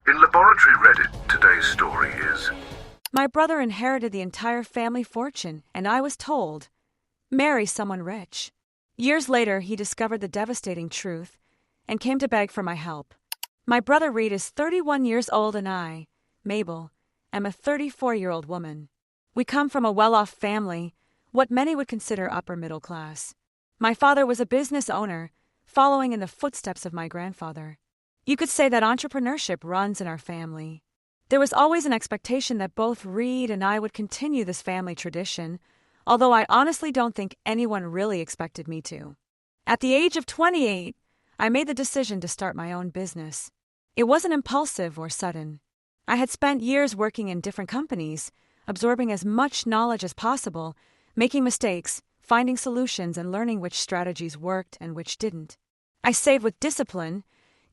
In Laboratory Reddit, today's story is... My brother inherited the entire family fortune, and I was told, marry someone rich. Years later, he discovered the devastating truth and came to beg for my help. My brother Reed is 31 years old and I, Mabel, am a 34-year-old woman. We come from a well-off family, what many would consider upper middle class. My father was a business owner, following in the footsteps of my grandfather. You could say that entrepreneurship runs in our family. There was always an expectation that both Reed and I would continue this family tradition, although I honestly don't think anyone really expected me to. At the age of 28, I made the decision to start my own business. It wasn't impulsive or sudden. I had spent years working in different companies, absorbing as much knowledge as possible, making mistakes, finding solutions, and learning which strategies worked and which didn't. I saved with discipline,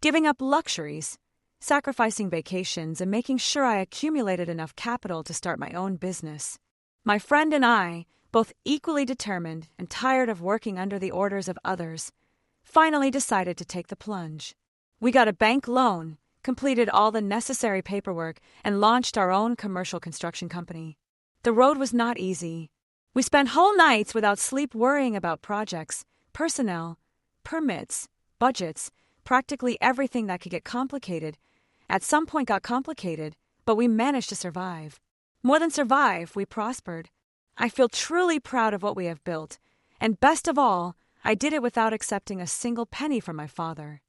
giving up luxuries, sacrificing vacations, and making sure I accumulated enough capital to start my own business. My friend and I, both equally determined and tired of working under the orders of others, finally decided to take the plunge. We got a bank loan, completed all the necessary paperwork, and launched our own commercial construction company. The road was not easy. We spent whole nights without sleep worrying about projects, personnel, permits, budgets, practically everything that could get complicated. At some point got complicated, but we managed to survive. More than survive, we prospered. I feel truly proud of what we have built, and best of all, I did it without accepting a single penny from my father.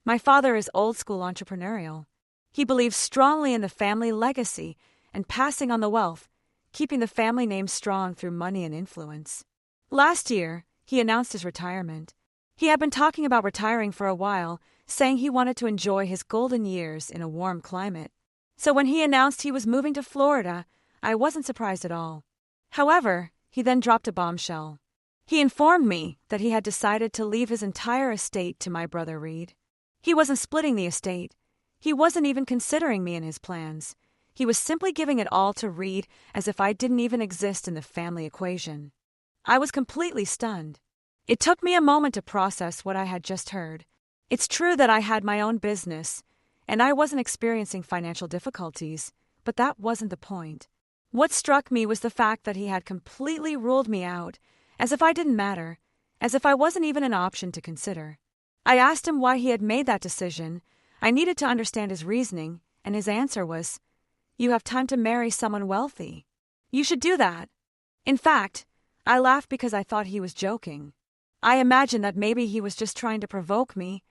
My father is old-school entrepreneurial. He believes strongly in the family legacy and passing on the wealth, keeping the family name strong through money and influence. Last year, he announced his retirement. He had been talking about retiring for a while, saying he wanted to enjoy his golden years in a warm climate. So when he announced he was moving to Florida, I wasn't surprised at all. However, he then dropped a bombshell. He informed me that he had decided to leave his entire estate to my brother Reed. He wasn't splitting the estate. He wasn't even considering me in his plans. He was simply giving it all to Reed as if I didn't even exist in the family equation. I was completely stunned. It took me a moment to process what I had just heard. It's true that I had my own business, and I wasn't experiencing financial difficulties, but that wasn't the point. What struck me was the fact that he had completely ruled me out, as if I didn't matter, as if I wasn't even an option to consider. I asked him why he had made that decision. I needed to understand his reasoning, and his answer was, "You have time to marry someone wealthy. You should do that." In fact, I laughed because I thought he was joking. I imagined that maybe he was just trying to provoke me,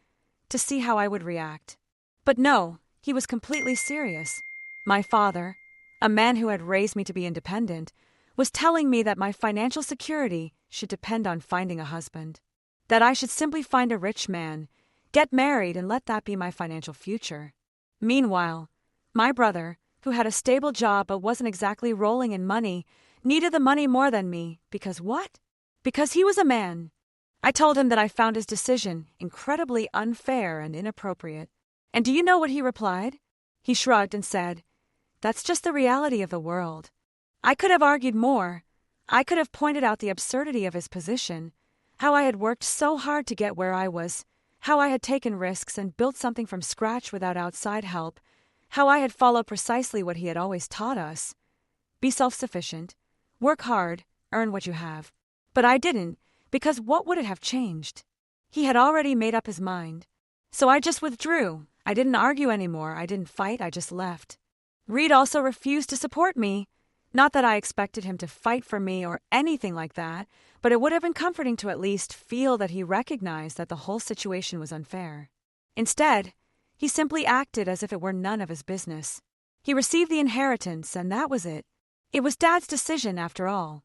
to see how I would react. But no, he was completely serious. My father, a man who had raised me to be independent, was telling me that my financial security should depend on finding a husband, that I should simply find a rich man, get married, and let that be my financial future. Meanwhile, my brother, who had a stable job but wasn't exactly rolling in money, needed the money more than me because what? Because he was a man. I told him that I found his decision incredibly unfair and inappropriate. And do you know what he replied? He shrugged and said, "That's just the reality of the world." I could have argued more. I could have pointed out the absurdity of his position, how I had worked so hard to get where I was, how I had taken risks and built something from scratch without outside help, how I had followed precisely what he had always taught us. Be self-sufficient, work hard, earn what you have. But I didn't, because what would it have changed? He had already made up his mind. So I just withdrew. I didn't argue anymore. I didn't fight. I just left. Reed also refused to support me. Not that I expected him to fight for me or anything like that, but it would have been comforting to at least feel that he recognized that the whole situation was unfair. Instead, he simply acted as if it were none of his business. He received the inheritance, and that was it. It was Dad's decision, after all.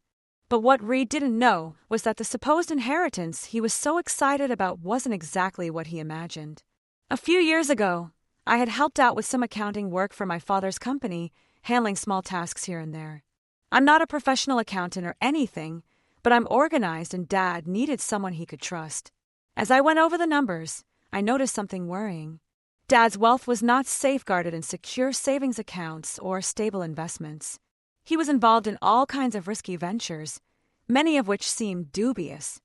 But what Reed didn't know was that the supposed inheritance he was so excited about wasn't exactly what he imagined. A few years ago, I had helped out with some accounting work for my father's company, handling small tasks here and there. I'm not a professional accountant or anything, but I'm organized and Dad needed someone he could trust. As I went over the numbers, I noticed something worrying. Dad's wealth was not safeguarded in secure savings accounts or stable investments. He was involved in all kinds of risky ventures, many of which seemed dubious.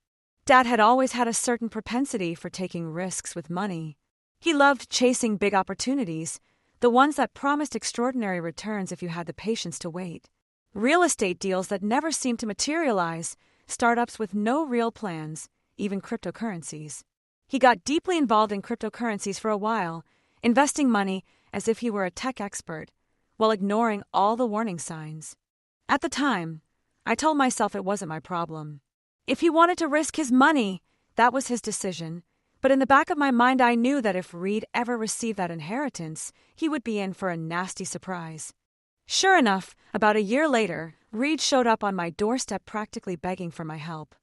Dad had always had a certain propensity for taking risks with money. He loved chasing big opportunities, the ones that promised extraordinary returns if you had the patience to wait. Real estate deals that never seemed to materialize, startups with no real plans, even cryptocurrencies. He got deeply involved in cryptocurrencies for a while, investing money as if he were a tech expert, while ignoring all the warning signs. At the time, I told myself it wasn't my problem. If he wanted to risk his money, that was his decision, but in the back of my mind I knew that if Reed ever received that inheritance, he would be in for a nasty surprise. Sure enough, about a year later, Reed showed up on my doorstep practically begging for my help.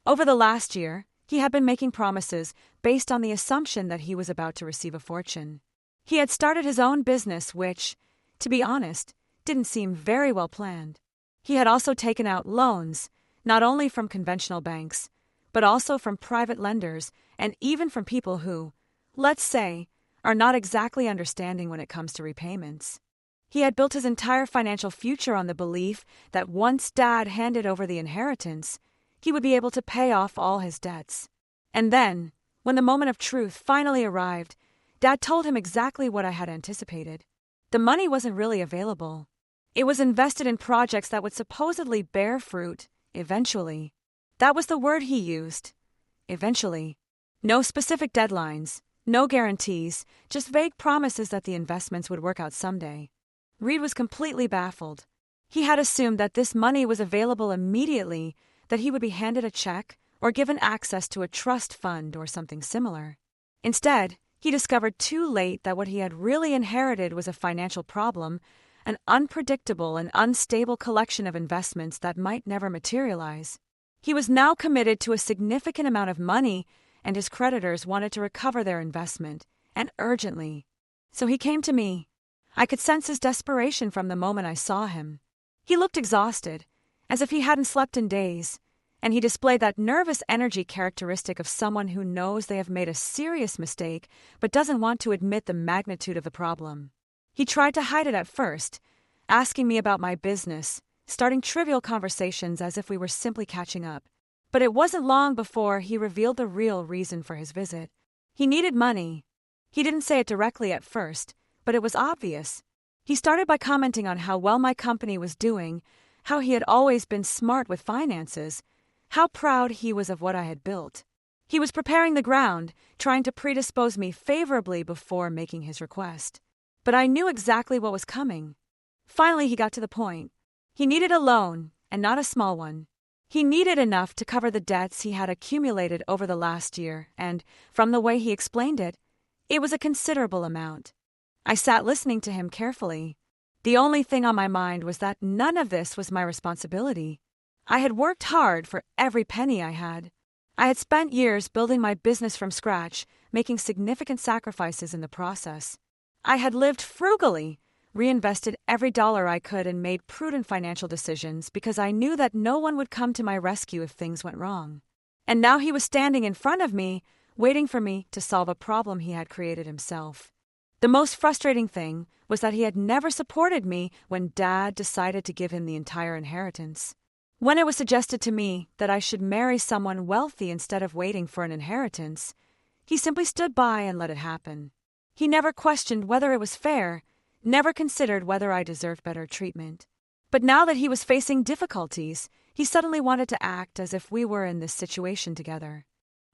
Over the last year, he had been making promises based on the assumption that he was about to receive a fortune. He had started his own business which, to be honest, didn't seem very well planned. He had also taken out loans, not only from conventional banks, but also from private lenders and even from people who, let's say, are not exactly understanding when it comes to repayments. He had built his entire financial future on the belief that once Dad handed over the inheritance, he would be able to pay off all his debts. And then, when the moment of truth finally arrived, Dad told him exactly what I had anticipated. The money wasn't really available. It was invested in projects that would supposedly bear fruit, eventually. That was the word he used. Eventually. No specific deadlines, no guarantees, just vague promises that the investments would work out someday. Reed was completely baffled. He had assumed that this money was available immediately, that he would be handed a check or given access to a trust fund or something similar. Instead, he discovered too late that what he had really inherited was a financial problem, an unpredictable and unstable collection of investments that might never materialize. He was now committed to a significant amount of money, and his creditors wanted to recover their investment, and urgently. So he came to me. I could sense his desperation from the moment I saw him. He looked exhausted, as if he hadn't slept in days, and he displayed that nervous energy characteristic of someone who knows they have made a serious mistake but doesn't want to admit the magnitude of the problem. He tried to hide it at first, asking me about my business, starting trivial conversations as if we were simply catching up. But it wasn't long before he revealed the real reason for his visit. He needed money. He didn't say it directly at first, but it was obvious. He started by commenting on how well my company was doing, how he had always been smart with finances, how proud he was of what I had built. He was preparing the ground, trying to predispose me favorably before making his request. But I knew exactly what was coming. Finally, he got to the point. He needed a loan, and not a small one. He needed enough to cover the debts he had accumulated over the last year, and, from the way he explained it, it was a considerable amount. I sat listening to him carefully. The only thing on my mind was that none of this was my responsibility. I had worked hard for every penny I had. I had spent years building my business from scratch, making significant sacrifices in the process. I had lived frugally, reinvested every dollar I could, and made prudent financial decisions because I knew that no one would come to my rescue if things went wrong. And now he was standing in front of me, waiting for me to solve a problem he had created himself. The most frustrating thing was that he had never supported me when Dad decided to give him the entire inheritance. When it was suggested to me that I should marry someone wealthy instead of waiting for an inheritance, he simply stood by and let it happen. He never questioned whether it was fair, never considered whether I deserved better treatment. But now that he was facing difficulties, he suddenly wanted to act as if we were in this situation together.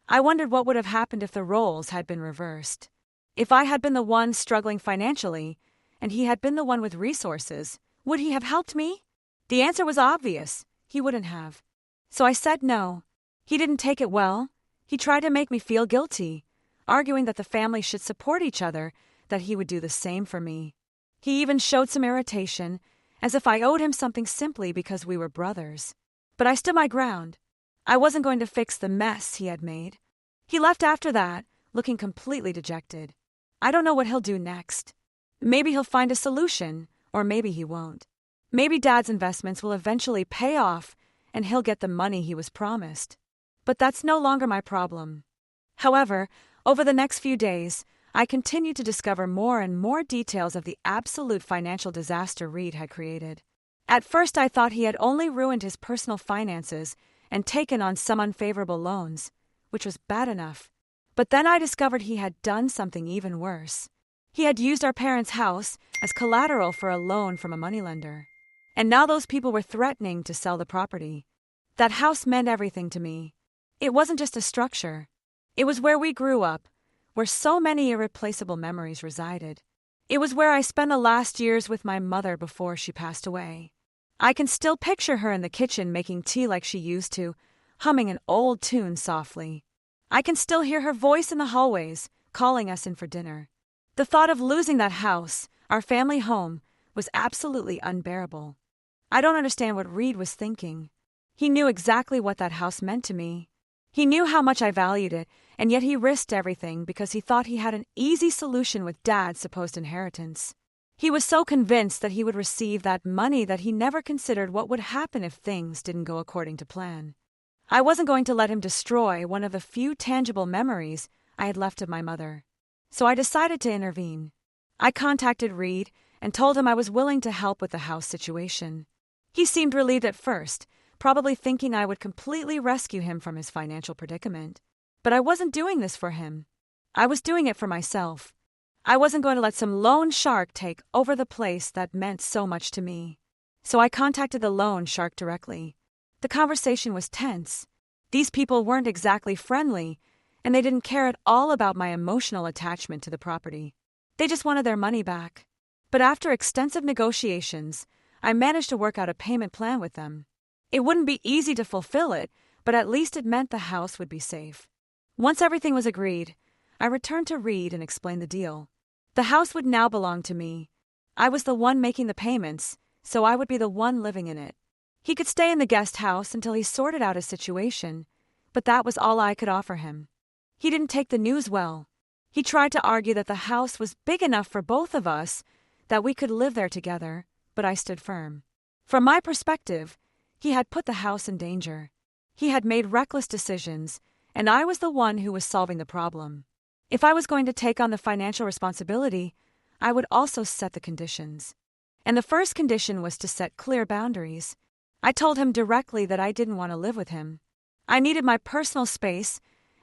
I wondered what would have happened if the roles had been reversed. If I had been the one struggling financially, and he had been the one with resources, would he have helped me? The answer was obvious. He wouldn't have. So I said no. He didn't take it well. He tried to make me feel guilty, arguing that the family should support each other, that he would do the same for me. He even showed some irritation, as if I owed him something simply because we were brothers. But I stood my ground. I wasn't going to fix the mess he had made. He left after that, looking completely dejected. I don't know what he'll do next. Maybe he'll find a solution, or maybe he won't. Maybe Dad's investments will eventually pay off, and he'll get the money he was promised. But that's no longer my problem. However, over the next few days, I continued to discover more and more details of the absolute financial disaster Reed had created. At first I thought he had only ruined his personal finances and taken on some unfavorable loans, which was bad enough. But then I discovered he had done something even worse. He had used our parents' house as collateral for a loan from a moneylender. And now those people were threatening to sell the property. That house meant everything to me. It wasn't just a structure. It was where we grew up, where so many irreplaceable memories resided. It was where I spent the last years with my mother before she passed away. I can still picture her in the kitchen making tea like she used to, humming an old tune softly. I can still hear her voice in the hallways, calling us in for dinner. The thought of losing that house, our family home, was absolutely unbearable. I don't understand what Reed was thinking. He knew exactly what that house meant to me. He knew how much I valued it, and yet he risked everything because he thought he had an easy solution with Dad's supposed inheritance. He was so convinced that he would receive that money that he never considered what would happen if things didn't go according to plan. I wasn't going to let him destroy one of the few tangible memories I had left of my mother. So I decided to intervene. I contacted Reed and told him I was willing to help with the house situation. He seemed relieved at first, probably thinking I would completely rescue him from his financial predicament. But I wasn't doing this for him. I was doing it for myself. I wasn't going to let some loan shark take over the place that meant so much to me. So I contacted the loan shark directly. The conversation was tense. These people weren't exactly friendly, and they didn't care at all about my emotional attachment to the property. They just wanted their money back. But after extensive negotiations, I managed to work out a payment plan with them. It wouldn't be easy to fulfill it, but at least it meant the house would be safe. Once everything was agreed, I returned to Reed and explained the deal. The house would now belong to me. I was the one making the payments, so I would be the one living in it. He could stay in the guest house until he sorted out his situation, but that was all I could offer him. He didn't take the news well. He tried to argue that the house was big enough for both of us, that we could live there together, but I stood firm. From my perspective, he had put the house in danger. He had made reckless decisions, and I was the one who was solving the problem. If I was going to take on the financial responsibility, I would also set the conditions. And the first condition was to set clear boundaries. I told him directly that I didn't want to live with him. I needed my personal space,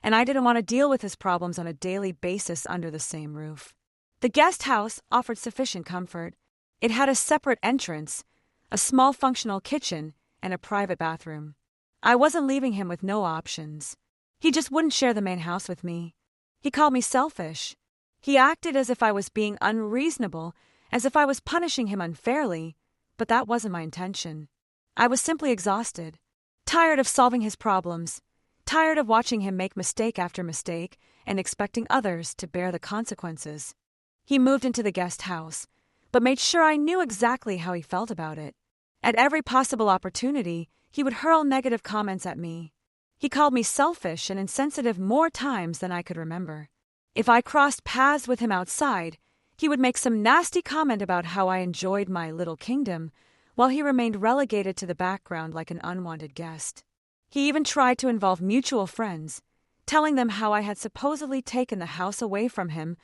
and I didn't want to deal with his problems on a daily basis under the same roof. The guest house offered sufficient comfort. It had a separate entrance, a small functional kitchen, and a private bathroom. I wasn't leaving him with no options. He just wouldn't share the main house with me. He called me selfish. He acted as if I was being unreasonable, as if I was punishing him unfairly, but that wasn't my intention. I was simply exhausted, tired of solving his problems, tired of watching him make mistake after mistake and expecting others to bear the consequences. He moved into the guest house, but made sure I knew exactly how he felt about it. At every possible opportunity, he would hurl negative comments at me. He called me selfish and insensitive more times than I could remember. If I crossed paths with him outside, he would make some nasty comment about how I enjoyed my little kingdom, while he remained relegated to the background like an unwanted guest. He even tried to involve mutual friends, telling them how I had supposedly taken the house away from him,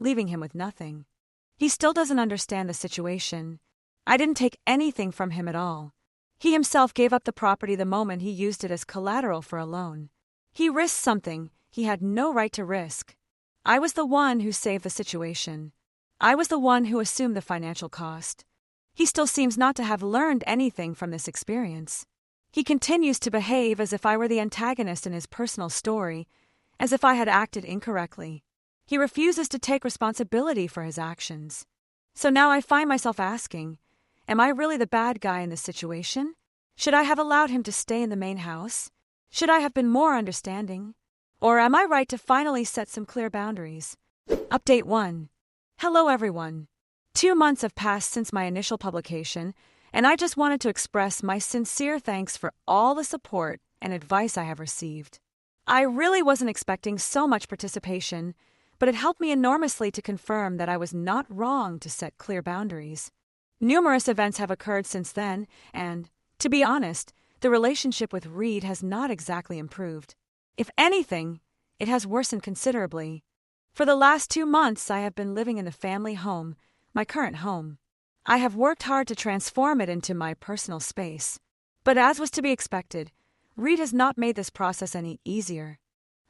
leaving him with nothing. He still doesn't understand the situation. I didn't take anything from him at all. He himself gave up the property the moment he used it as collateral for a loan. He risked something he had no right to risk. I was the one who saved the situation. I was the one who assumed the financial cost. He still seems not to have learned anything from this experience. He continues to behave as if I were the antagonist in his personal story, as if I had acted incorrectly. He refuses to take responsibility for his actions. So now I find myself asking, am I really the bad guy in this situation? Should I have allowed him to stay in the main house? Should I have been more understanding? Or am I right to finally set some clear boundaries? Update 1. Hello everyone. 2 months have passed since my initial publication, and I just wanted to express my sincere thanks for all the support and advice I have received. I really wasn't expecting so much participation, but it helped me enormously to confirm that I was not wrong to set clear boundaries. Numerous events have occurred since then, and, to be honest, the relationship with Reed has not exactly improved. If anything, it has worsened considerably. For the last 2 months, I have been living in the family home, my current home. I have worked hard to transform it into my personal space. But as was to be expected, Reed has not made this process any easier.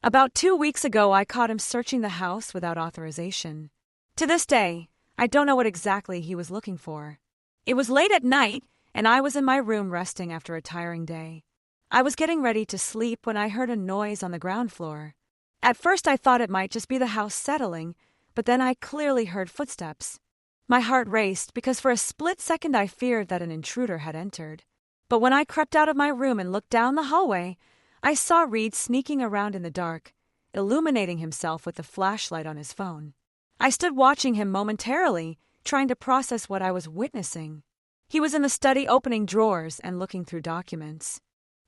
About 2 weeks ago, I caught him searching the house without authorization. To this day, I don't know what exactly he was looking for. It was late at night, and I was in my room resting after a tiring day. I was getting ready to sleep when I heard a noise on the ground floor. At first I thought it might just be the house settling, but then I clearly heard footsteps. My heart raced because for a split second I feared that an intruder had entered. But when I crept out of my room and looked down the hallway, I saw Reed sneaking around in the dark, illuminating himself with the flashlight on his phone. I stood watching him momentarily, trying to process what I was witnessing. He was in the study opening drawers and looking through documents.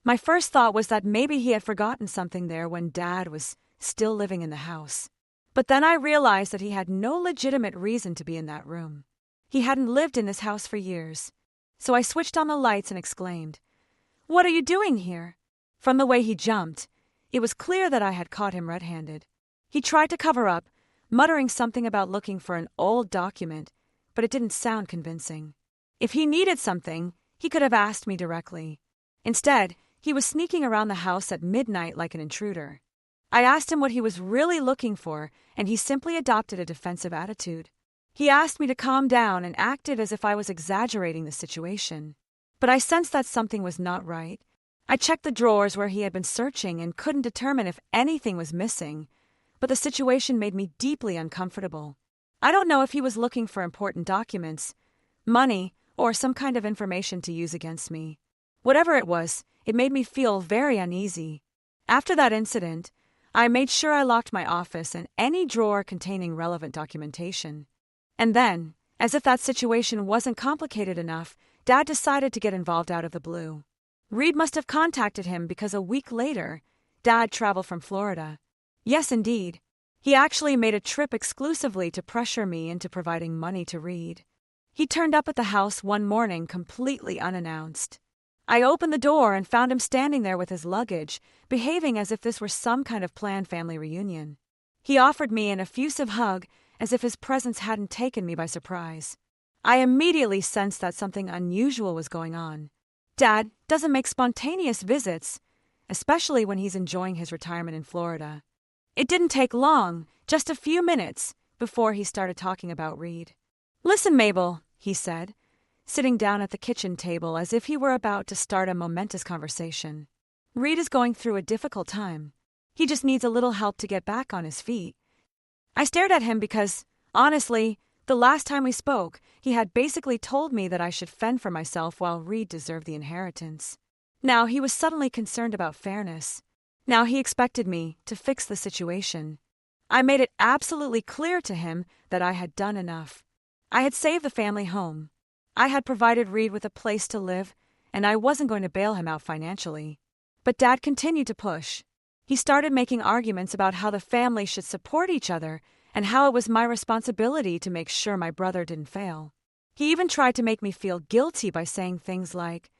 My first thought was that maybe he had forgotten something there when Dad was still living in the house. But then I realized that he had no legitimate reason to be in that room. He hadn't lived in this house for years. So I switched on the lights and exclaimed, "What are you doing here?" From the way he jumped, it was clear that I had caught him red-handed. He tried to cover up, muttering something about looking for an old document, but it didn't sound convincing. If he needed something, he could have asked me directly. Instead, he was sneaking around the house at midnight like an intruder. I asked him what he was really looking for, and he simply adopted a defensive attitude. He asked me to calm down and acted as if I was exaggerating the situation. But I sensed that something was not right. I checked the drawers where he had been searching and couldn't determine if anything was missing, but the situation made me deeply uncomfortable. I don't know if he was looking for important documents, money, or some kind of information to use against me. Whatever it was, it made me feel very uneasy. After that incident, I made sure I locked my office and any drawer containing relevant documentation. And then, as if that situation wasn't complicated enough, Dad decided to get involved out of the blue. Reed must have contacted him because a week later, Dad traveled from Florida. Yes, indeed. He actually made a trip exclusively to pressure me into providing money to Reed. He turned up at the house one morning completely unannounced. I opened the door and found him standing there with his luggage, behaving as if this were some kind of planned family reunion. He offered me an effusive hug as if his presence hadn't taken me by surprise. I immediately sensed that something unusual was going on. Dad doesn't make spontaneous visits, especially when he's enjoying his retirement in Florida. It didn't take long, just a few minutes, before he started talking about Reed. "Listen, Mabel," he said, sitting down at the kitchen table as if he were about to start a momentous conversation. "Reed is going through a difficult time. He just needs a little help to get back on his feet." I stared at him because, honestly, the last time we spoke, he had basically told me that I should fend for myself while Reed deserved the inheritance. Now he was suddenly concerned about fairness. Now he expected me to fix the situation. I made it absolutely clear to him that I had done enough. I had saved the family home. I had provided Reed with a place to live, and I wasn't going to bail him out financially. But Dad continued to push. He started making arguments about how the family should support each other and how it was my responsibility to make sure my brother didn't fail. He even tried to make me feel guilty by saying things like,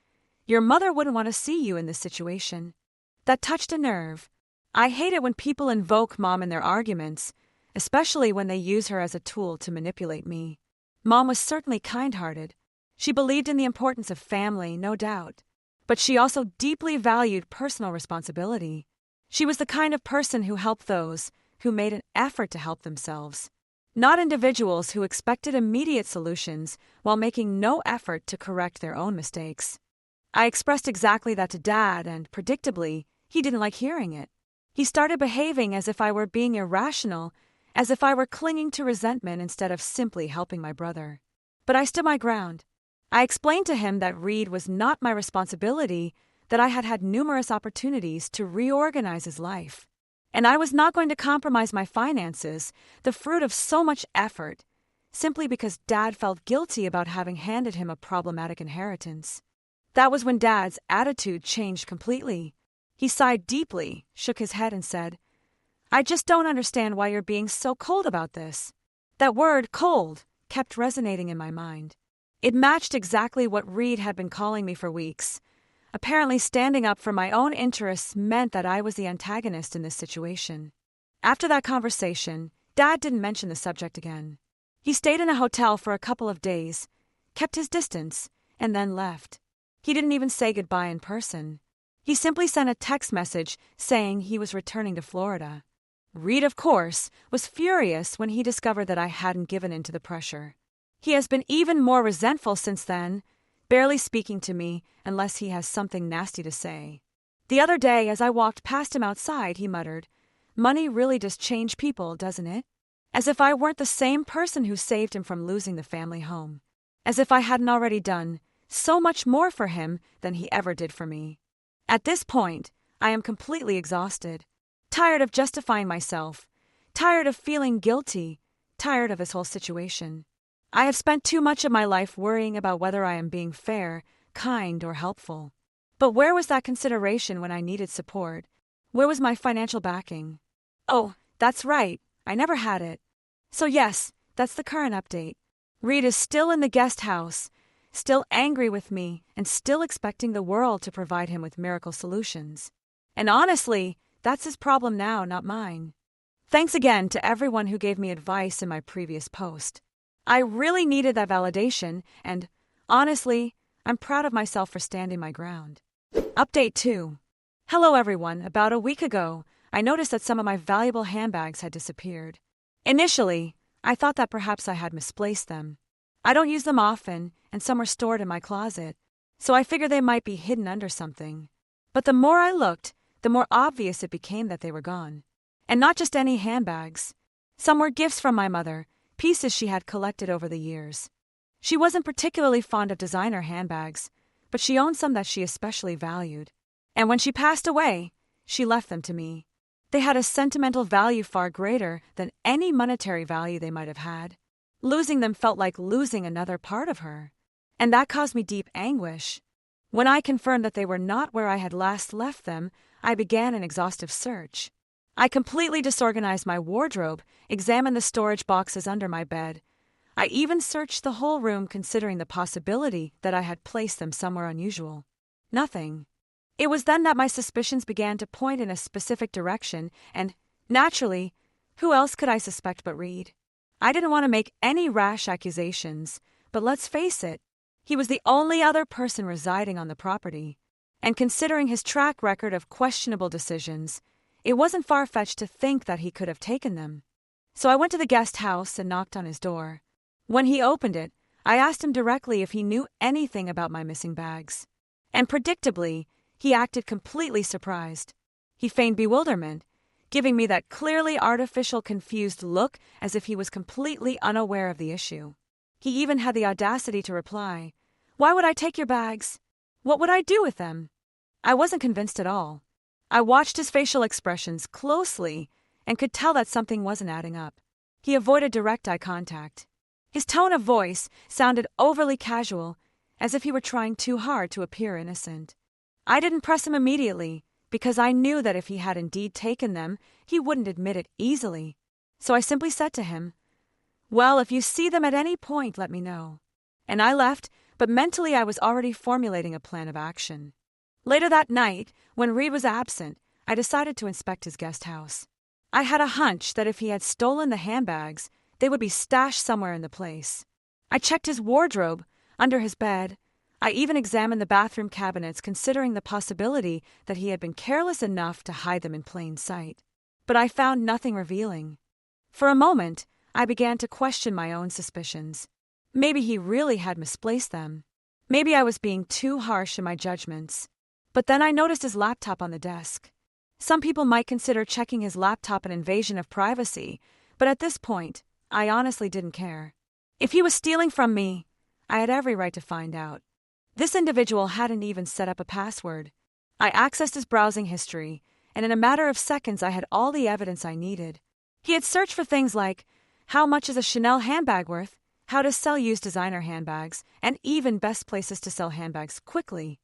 "Your mother wouldn't want to see you in this situation." That touched a nerve. I hate it when people invoke Mom in their arguments, especially when they use her as a tool to manipulate me. Mom was certainly kind-hearted. She believed in the importance of family, no doubt. But she also deeply valued personal responsibility. She was the kind of person who helped those who made an effort to help themselves, not individuals who expected immediate solutions while making no effort to correct their own mistakes. I expressed exactly that to Dad, and predictably, he didn't like hearing it. He started behaving as if I were being irrational, as if I were clinging to resentment instead of simply helping my brother. But I stood my ground. I explained to him that Reed was not my responsibility, that I had had numerous opportunities to reorganize his life. And I was not going to compromise my finances, the fruit of so much effort, simply because Dad felt guilty about having handed him a problematic inheritance. That was when Dad's attitude changed completely. He sighed deeply, shook his head, and said, "I just don't understand why you're being so cold about this." That word, cold, kept resonating in my mind. It matched exactly what Reed had been calling me for weeks. Apparently, standing up for my own interests meant that I was the antagonist in this situation. After that conversation, Dad didn't mention the subject again. He stayed in a hotel for a couple of days, kept his distance, and then left. He didn't even say goodbye in person. He simply sent a text message saying he was returning to Florida. Reed, of course, was furious when he discovered that I hadn't given in to the pressure. He has been even more resentful since then, barely speaking to me unless he has something nasty to say. The other day, as I walked past him outside, he muttered, "Money really does change people, doesn't it?" As if I weren't the same person who saved him from losing the family home. As if I hadn't already done so much more for him than he ever did for me. At this point, I am completely exhausted, tired of justifying myself, tired of feeling guilty, tired of this whole situation. I have spent too much of my life worrying about whether I am being fair, kind, or helpful. But where was that consideration when I needed support? Where was my financial backing? Oh, that's right, I never had it. So yes, that's the current update. Reed is still in the guest house, still angry with me, and still expecting the world to provide him with miracle solutions. And honestly, that's his problem now, not mine. Thanks again to everyone who gave me advice in my previous post. I really needed that validation, and, honestly, I'm proud of myself for standing my ground. Update 2. Hello everyone. About a week ago, I noticed that some of my valuable handbags had disappeared. Initially, I thought that perhaps I had misplaced them. I don't use them often, and some are stored in my closet, so I figured they might be hidden under something. But the more I looked, the more obvious it became that they were gone. And not just any handbags. Some were gifts from my mother, pieces she had collected over the years. She wasn't particularly fond of designer handbags, but she owned some that she especially valued. And when she passed away, she left them to me. They had a sentimental value far greater than any monetary value they might have had. Losing them felt like losing another part of her. And that caused me deep anguish. When I confirmed that they were not where I had last left them, I began an exhaustive search. I completely disorganized my wardrobe, examined the storage boxes under my bed. I even searched the whole room, considering the possibility that I had placed them somewhere unusual. Nothing. It was then that my suspicions began to point in a specific direction, and, naturally, who else could I suspect but Reed? I didn't want to make any rash accusations, but let's face it, he was the only other person residing on the property. And considering his track record of questionable decisions, it wasn't far-fetched to think that he could have taken them. So I went to the guest house and knocked on his door. When he opened it, I asked him directly if he knew anything about my missing bags. And predictably, he acted completely surprised. He feigned bewilderment, giving me that clearly artificial confused look as if he was completely unaware of the issue. He even had the audacity to reply, "Why would I take your bags? What would I do with them?" I wasn't convinced at all. I watched his facial expressions closely and could tell that something wasn't adding up. He avoided direct eye contact. His tone of voice sounded overly casual, as if he were trying too hard to appear innocent. I didn't press him immediately, because I knew that if he had indeed taken them, he wouldn't admit it easily. So I simply said to him, "Well, if you see them at any point, let me know." And I left, but mentally I was already formulating a plan of action. Later that night, when Reed was absent, I decided to inspect his guest house. I had a hunch that if he had stolen the handbags, they would be stashed somewhere in the place. I checked his wardrobe, under his bed. I even examined the bathroom cabinets, considering the possibility that he had been careless enough to hide them in plain sight. But I found nothing revealing. For a moment, I began to question my own suspicions. Maybe he really had misplaced them. Maybe I was being too harsh in my judgments. But then I noticed his laptop on the desk. Some people might consider checking his laptop an invasion of privacy, but at this point, I honestly didn't care. If he was stealing from me, I had every right to find out. This individual hadn't even set up a password. I accessed his browsing history, and in a matter of seconds I had all the evidence I needed. He had searched for things like, how much is a Chanel handbag worth, how to sell used designer handbags, and even best places to sell handbags quickly.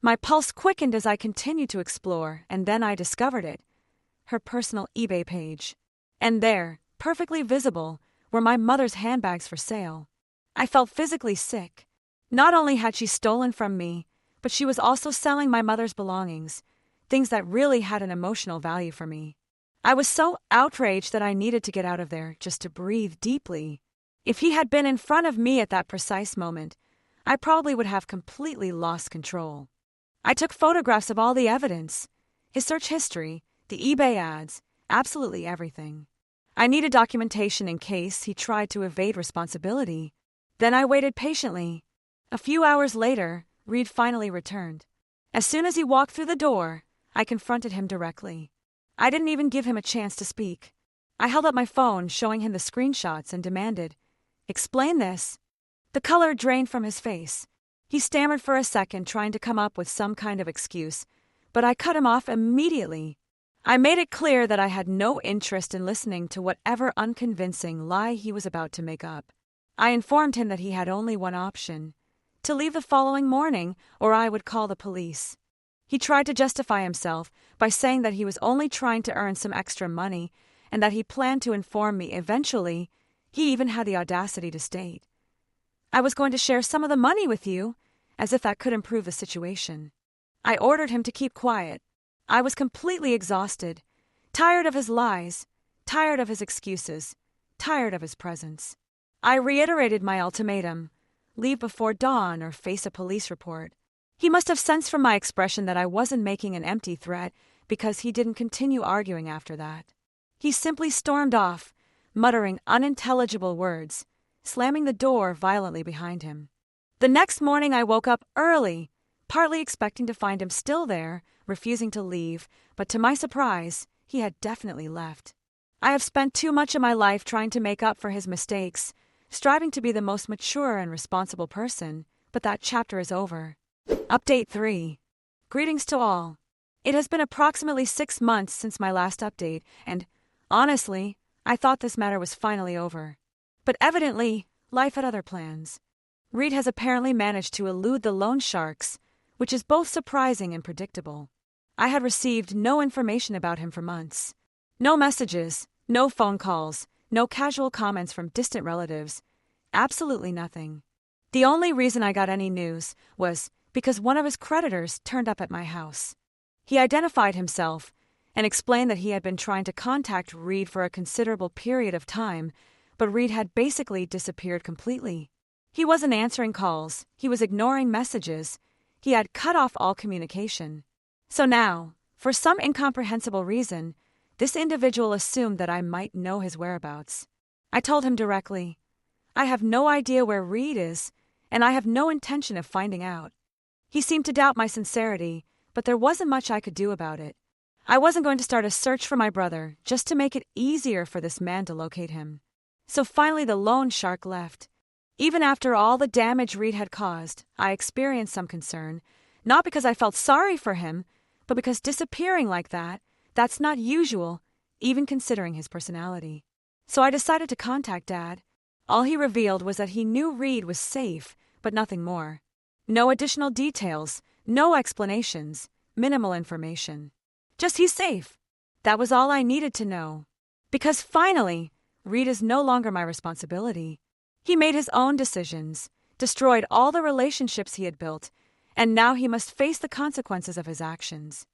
My pulse quickened as I continued to explore, and then I discovered it. Her personal eBay page. And there, perfectly visible, were my mother's handbags for sale. I felt physically sick. Not only had she stolen from me, but she was also selling my mother's belongings, things that really had an emotional value for me. I was so outraged that I needed to get out of there just to breathe deeply. If he had been in front of me at that precise moment, I probably would have completely lost control. I took photographs of all the evidence, his search history, the eBay ads, Absolutely everything. I needed documentation in case he tried to evade responsibility. Then I waited patiently. A few hours later, Reed finally returned. As soon as he walked through the door, I confronted him directly. I didn't even give him a chance to speak. I held up my phone, showing him the screenshots, and demanded, "Explain this." The color drained from his face. He stammered for a second, trying to come up with some kind of excuse, but I cut him off immediately. I made it clear that I had no interest in listening to whatever unconvincing lie he was about to make up. I informed him that he had only one option: to leave the following morning, or I would call the police. He tried to justify himself by saying that he was only trying to earn some extra money and that he planned to inform me eventually. He even had the audacity to state, "I was going to share some of the money with you," as if that could improve the situation. I ordered him to keep quiet. I was completely exhausted, tired of his lies, tired of his excuses, tired of his presence. I reiterated my ultimatum: leave before dawn or face a police report. He must have sensed from my expression that I wasn't making an empty threat, because he didn't continue arguing after that. He simply stormed off, muttering unintelligible words, slamming the door violently behind him. The next morning I woke up early, partly expecting to find him still there, refusing to leave, but to my surprise, he had definitely left. I have spent too much of my life trying to make up for his mistakes, striving to be the most mature and responsible person, but that chapter is over. Update 3. Greetings to all. It has been approximately 6 months since my last update, and, honestly, I thought this matter was finally over. But evidently, life had other plans. Reed has apparently managed to elude the loan sharks, which is both surprising and predictable. I had received no information about him for months. No messages, no phone calls, no casual comments from distant relatives. Absolutely nothing. The only reason I got any news was because one of his creditors turned up at my house. He identified himself and explained that he had been trying to contact Reed for a considerable period of time, but Reed had basically disappeared completely. He wasn't answering calls, he was ignoring messages, he had cut off all communication. So now, for some incomprehensible reason, this individual assumed that I might know his whereabouts. I told him directly, "I have no idea where Reed is, and I have no intention of finding out." He seemed to doubt my sincerity, but there wasn't much I could do about it. I wasn't going to start a search for my brother just to make it easier for this man to locate him. So finally the loan shark left. Even after all the damage Reed had caused, I experienced some concern, not because I felt sorry for him, but because disappearing like that, that's not usual, even considering his personality. So I decided to contact Dad. All he revealed was that he knew Reed was safe, but nothing more. No additional details, no explanations, minimal information. Just he's safe. That was all I needed to know. Because finally, Reed is no longer my responsibility. He made his own decisions, destroyed all the relationships he had built, and now he must face the consequences of his actions.